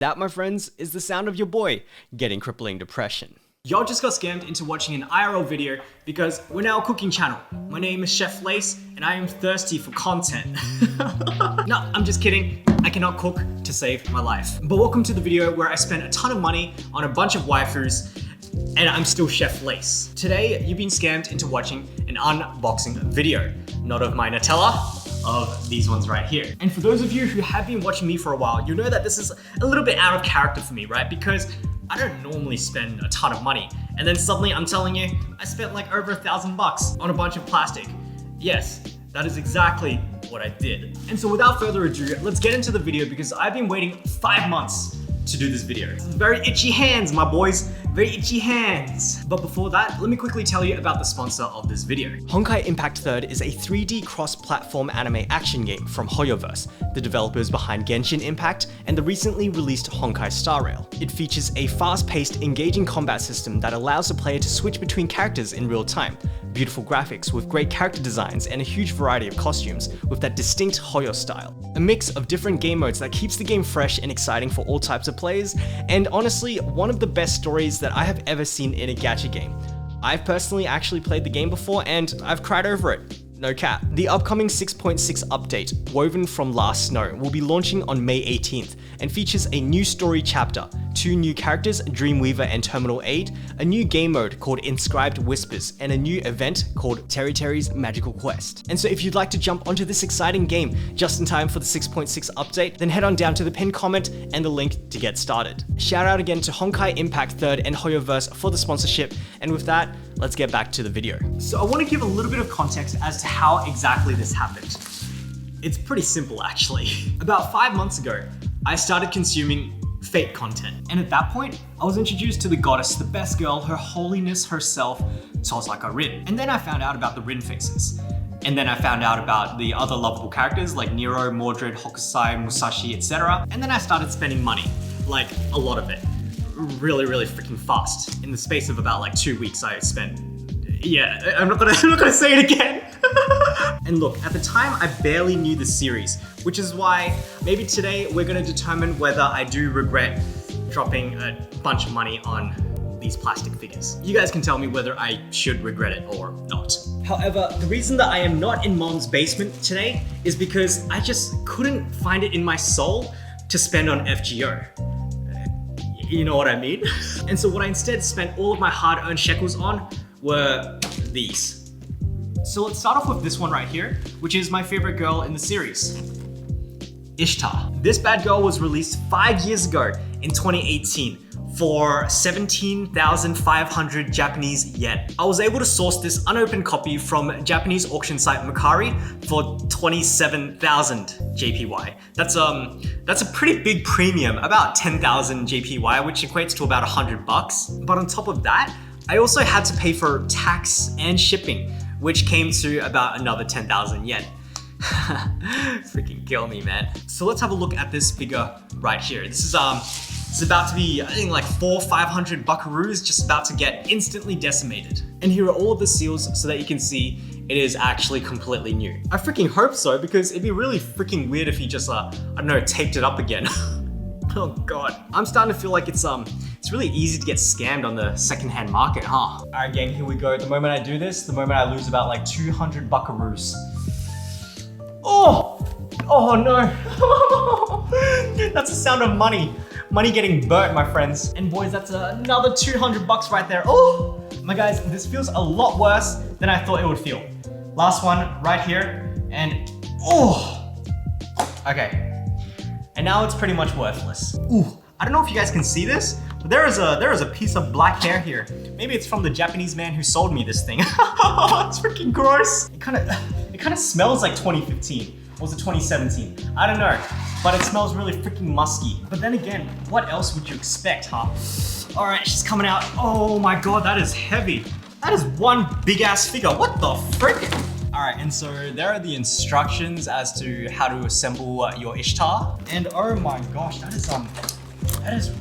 That, my friends, is the sound of your boy getting crippling depression. Y'all just got scammed into watching an IRL video because we're now a cooking channel. My name is Chef Lace and I am thirsty for content. No, I'm just kidding. I cannot cook to save my life. But welcome to the video where I spent a ton of money on a bunch of waifus and I'm still Chef Lace. Today, you've been scammed into watching an unboxing video. Not of my Nutella, of these ones right here. And for those of you who have been watching me for a while, you know that this is a little bit out of character for me, right? Because I don't normally spend a ton of money. And then suddenly I'm telling you, I spent like over $1,000 on a bunch of plastic. Yes, that is exactly what I did. And so without further ado, let's get into the video because I've been waiting 5 months to do this video. Very itchy hands, my boys. Very itchy hands. But before that, let me quickly tell you about the sponsor of this video. Honkai Impact 3rd is a 3D cross-platform anime action game from Hoyoverse, the developers behind Genshin Impact and the recently released Honkai Star Rail. It features a fast-paced, engaging combat system that allows the player to switch between characters in real time, beautiful graphics with great character designs and a huge variety of costumes with that distinct Hoyo style. A mix of different game modes that keeps the game fresh and exciting for all types of players, and honestly, one of the best stories that I have ever seen in a gacha game. I've personally actually played the game before and I've cried over it. No cap. The upcoming 6.6 update, Woven from Last Snow, will be launching on May 18th and features a new story chapter, 2 new characters, Dreamweaver and Terminal Aid, a new game mode called Inscribed Whispers, and a new event called Terry's Magical Quest. And so if you'd like to jump onto this exciting game just in time for the 6.6 update, then head on down to the pinned comment and the link to get started. Shout out again to Honkai Impact 3rd and Hoyoverse for the sponsorship, and with that, let's get back to the video. So I want to give a little bit of context as to how exactly this happened. It's pretty simple actually. About 5 months ago, I started consuming fake content. And at that point, I was introduced to the goddess, the best girl, her holiness herself, Tohsaka Rin. And then I found out about the Rin faces. And then I found out about the other lovable characters like Nero, Mordred, Hokusai, Musashi, etc. And then I started spending money, like a lot of it. Really freaking fast. In the space of about like 2 weeks, I spent, yeah, I'm not gonna say it again. And look, at the time, I barely knew the series, which is why maybe today we're gonna determine whether I do regret dropping a bunch of money on these plastic figures. You guys can tell me whether I should regret it or not. However, the reason that I am not in mom's basement today is because I just couldn't find it in my soul to spend on FGO. You know what I mean? And so what I instead spent all of my hard-earned shekels on were these. So let's start off with this one right here, which is my favorite girl in the series, Ishtar. This bad girl was released 5 years ago in 2018 for 17,500 Japanese yen. I was able to source this unopened copy from Japanese auction site Mercari for 27,000 JPY. That's a pretty big premium, about 10,000 JPY, which equates to about $100. But on top of that, I also had to pay for tax and shipping, which came to about another 10,000 yen. Freaking kill me, man. So let's have a look at this figure right here. This is it's about to be, I think, like 400-500 buckaroos, just about to get instantly decimated. And here are all of the seals so that you can see it is actually completely new. I freaking hope so, because it'd be really freaking weird if he just, I don't know, taped it up again. Oh God. I'm starting to feel like it's really easy to get scammed on the secondhand market, huh? All right, gang, here we go. The moment I do this, the moment I lose about like 200 buckaroos. Oh no. That's the sound of money. Money getting burnt, my friends. And boys, that's another 200 bucks right there. Oh, my guys, this feels a lot worse than I thought it would feel. Last one right here, and oh, okay. And now it's pretty much worthless. Ooh, I don't know if you guys can see this, but there is a piece of black hair here. Maybe it's from the Japanese man who sold me this thing. It's freaking gross. It kind of smells like 2015. Or was it 2017? I don't know, but it smells really freaking musky. But then again, what else would you expect, huh? All right, she's coming out. Oh my God, that is heavy. That is one big ass figure. What the frick? All right, and so there are the instructions as to how to assemble your Ishtar. And oh my gosh, that is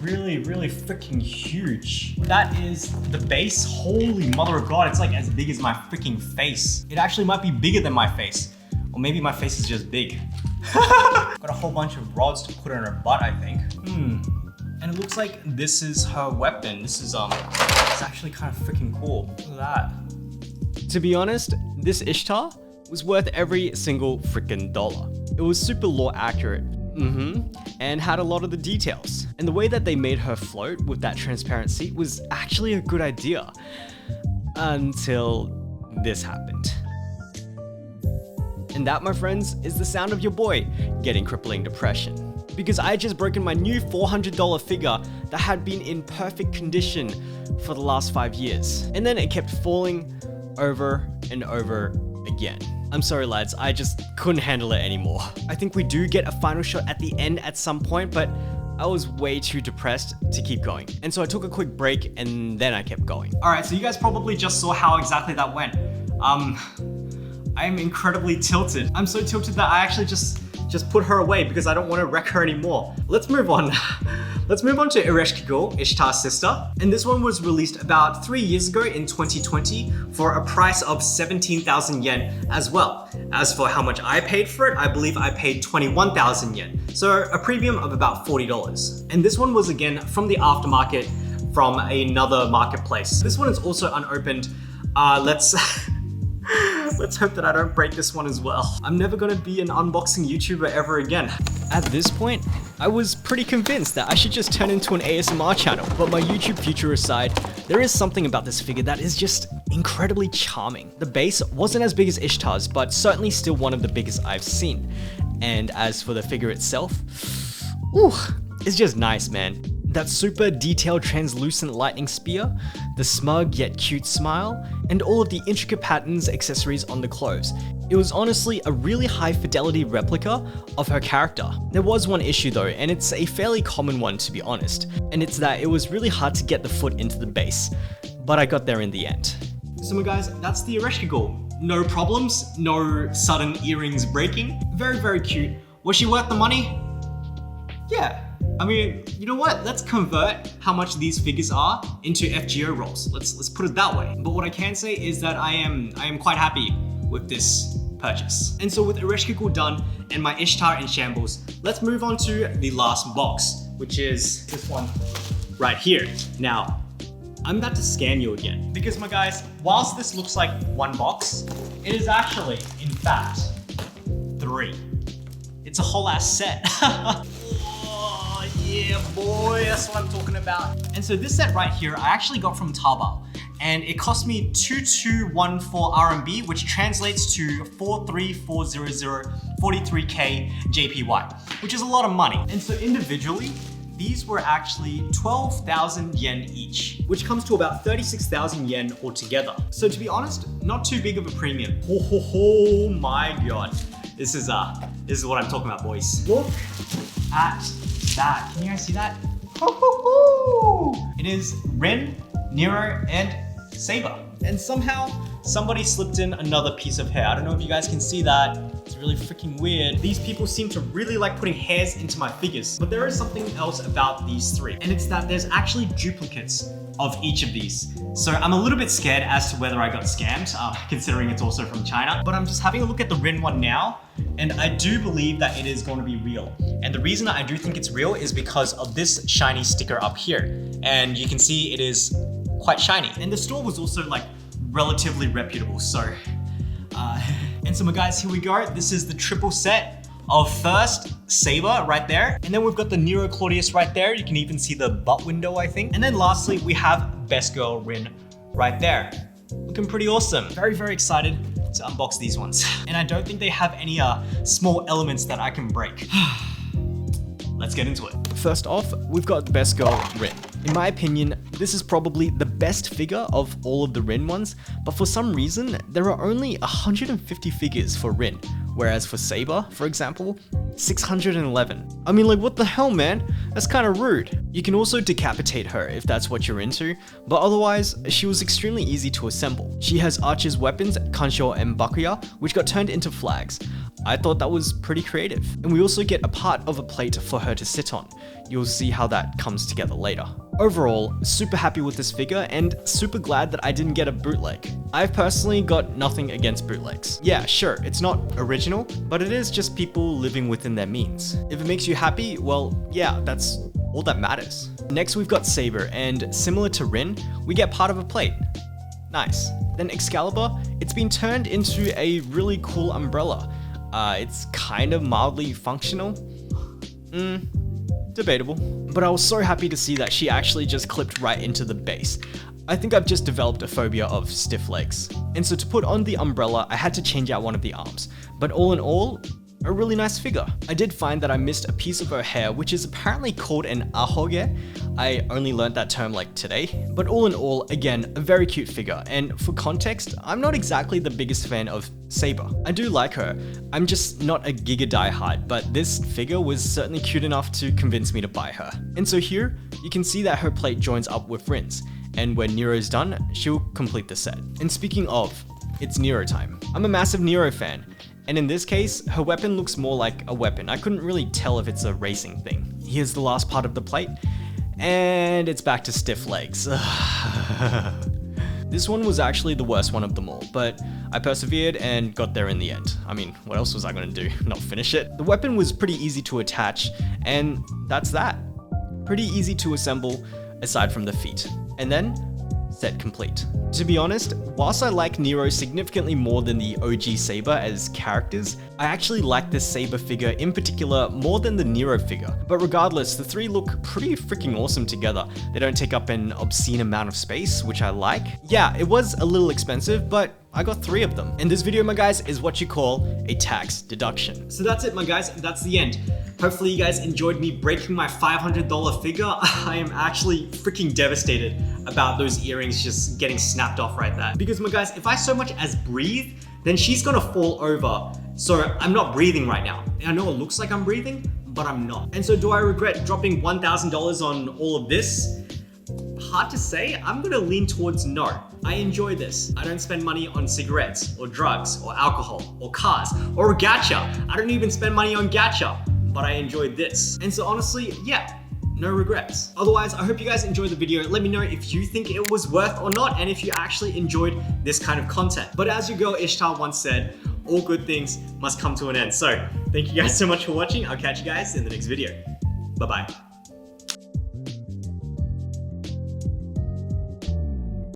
really freaking huge. That is the base. Holy mother of God, it's like as big as my freaking face. It actually might be bigger than my face. Or maybe my face is just big. Got a whole bunch of rods to put on her butt, I think. And it looks like this is her weapon. This is it's actually kind of freaking cool. Look at that. To be honest, this Ishtar was worth every single freaking dollar. It was super lore accurate, and had a lot of the details. And the way that they made her float with that transparency was actually a good idea. Until this happened. And that, my friends, is the sound of your boy getting crippling depression. Because I had just broken my new $400 figure that had been in perfect condition for the last 5 years. And then it kept falling over and over again. I'm sorry lads, I just couldn't handle it anymore. I think we do get a final shot at the end at some point, but I was way too depressed to keep going. And so I took a quick break and then I kept going. All right, so you guys probably just saw how exactly that went. I am incredibly tilted. I'm so tilted that I actually just put her away because I don't want to wreck her anymore. Let's move on. Let's move on to Ereshkigal, Ishtar's sister. And this one was released about 3 years ago in 2020 for a price of 17,000 yen as well. As for how much I paid for it, I believe I paid 21,000 yen. So a premium of about $40. And this one was again from the aftermarket from another marketplace. This one is also unopened. Let's hope that I don't break this one as well. I'm never gonna be an unboxing YouTuber ever again. At this point, I was pretty convinced that I should just turn into an ASMR channel, but my YouTube future aside, there is something about this figure that is just incredibly charming. The base wasn't as big as Ishtar's, but certainly still one of the biggest I've seen. And as for the figure itself, it's just nice, man. That super detailed translucent lightning spear, the smug yet cute smile, and all of the intricate patterns, accessories on the clothes. It was honestly a really high fidelity replica of her character. There was one issue though, and it's a fairly common one to be honest, and it's that it was really hard to get the foot into the base, but I got there in the end. So my guys, that's the Ereshkigal. No problems, no sudden earrings breaking. Very, very cute. Was she worth the money? Yeah. I mean, you know what? Let's convert how much these figures are into FGO rolls. Let's put it that way. But what I can say is that I am quite happy with this purchase. And so with Ereshkigal done and my Ishtar in shambles, let's move on to the last box, which is this one right here. Now, I'm about to scan you again because my guys, whilst this looks like one box, it is actually, in fact, 3. It's a whole ass set. Yeah, boy, that's what I'm talking about. And so this set right here, I actually got from Taobao, and it cost me 2214 RMB, which translates to 43,400 JPY, which is a lot of money. And so individually, these were actually 12,000 yen each, which comes to about 36,000 yen altogether. So to be honest, not too big of a premium. Oh my God. This is what I'm talking about, boys. Look at that. Can you guys see that? It is Rin, Nero, and Saber. And somehow somebody slipped in another piece of hair. I don't know if you guys can see that. It's really freaking weird. These people seem to really like putting hairs into my figures. But there is something else about these 3, and it's that there's actually duplicates of each of these. So I'm a little bit scared as to whether I got scammed, considering it's also from China. But I'm just having a look at the Rin one now, and I do believe that it is going to be real. And the reason I do think it's real is because of this shiny sticker up here. And you can see it is quite shiny. And the store was also like relatively reputable, so. And so my guys, here we go. This is the triple set of first Saber right there. And then we've got the Nero Claudius right there. You can even see the butt window, I think. And then lastly, we have Best Girl Rin right there. Looking pretty awesome. Very, very excited to unbox these ones. And I don't think they have any small elements that I can break. Let's get into it. First off, we've got Best Girl Rin. In my opinion, this is probably the best figure of all of the Rin ones, but for some reason, there are only 150 figures for Rin, whereas for Saber, for example, 611. I mean, like, what the hell, man? That's kind of rude. You can also decapitate her if that's what you're into, but otherwise, she was extremely easy to assemble. She has Archer's weapons, Kansho and Bakuya, which got turned into flags. I thought that was pretty creative. And we also get a part of a plate for her to sit on. You'll see how that comes together later. Overall, super happy with this figure and super glad that I didn't get a bootleg. I've personally got nothing against bootlegs. Yeah, sure, it's not original, but it is just people living within their means. If it makes you happy, well, yeah, that's all that matters. Next we've got Saber, and similar to Rin, we get part of a plate. Nice. Then Excalibur, it's been turned into a really cool umbrella. It's kind of mildly functional. Debatable. But I was so happy to see that she actually just clipped right into the base. I think I've just developed a phobia of stiff legs. And so to put on the umbrella, I had to change out one of the arms. But all in all, a really nice figure. I did find that I missed a piece of her hair, which is apparently called an ahoge. I only learned that term like today. But all in all, again, a very cute figure. And for context, I'm not exactly the biggest fan of Saber. I do like her. I'm just not a giga diehard, but this figure was certainly cute enough to convince me to buy her. And so here, you can see that her plate joins up with Rin's. And when Nero's done, she'll complete the set. And speaking of, it's Nero time. I'm a massive Nero fan. And in this case, her weapon looks more like a weapon. I couldn't really tell if it's a racing thing. Here's the last part of the plate, and it's back to stiff legs. This one was actually the worst one of them all, but I persevered and got there in the end. I mean, what else was I gonna do? Not finish it? The weapon was pretty easy to attach, and that's that. Pretty easy to assemble, aside from the feet. And then, set complete. To be honest, whilst I like Nero significantly more than the OG Saber as characters, I actually like this Saber figure in particular more than the Nero figure. But regardless, the three look pretty freaking awesome together. They don't take up an obscene amount of space, which I like. Yeah, it was a little expensive, but I got 3 of them. And this video, my guys, is what you call a tax deduction. So that's it, my guys, that's the end. Hopefully you guys enjoyed me breaking my $500 figure. I am actually freaking devastated about those earrings just getting snapped off right there. Because my guys, if I so much as breathe, then she's gonna fall over. So I'm not breathing right now. I know it looks like I'm breathing, but I'm not. And so do I regret dropping $1,000 on all of this? Hard to say. I'm gonna lean towards no. I enjoy this. I don't spend money on cigarettes or drugs or alcohol or cars or gacha. I don't even spend money on gacha, but I enjoyed this. And so honestly, yeah, no regrets. Otherwise, I hope you guys enjoyed the video. Let me know if you think it was worth or not, and if you actually enjoyed this kind of content. But as your girl Ishtar once said, all good things must come to an end. So thank you guys so much for watching. I'll catch you guys in the next video. Bye-bye.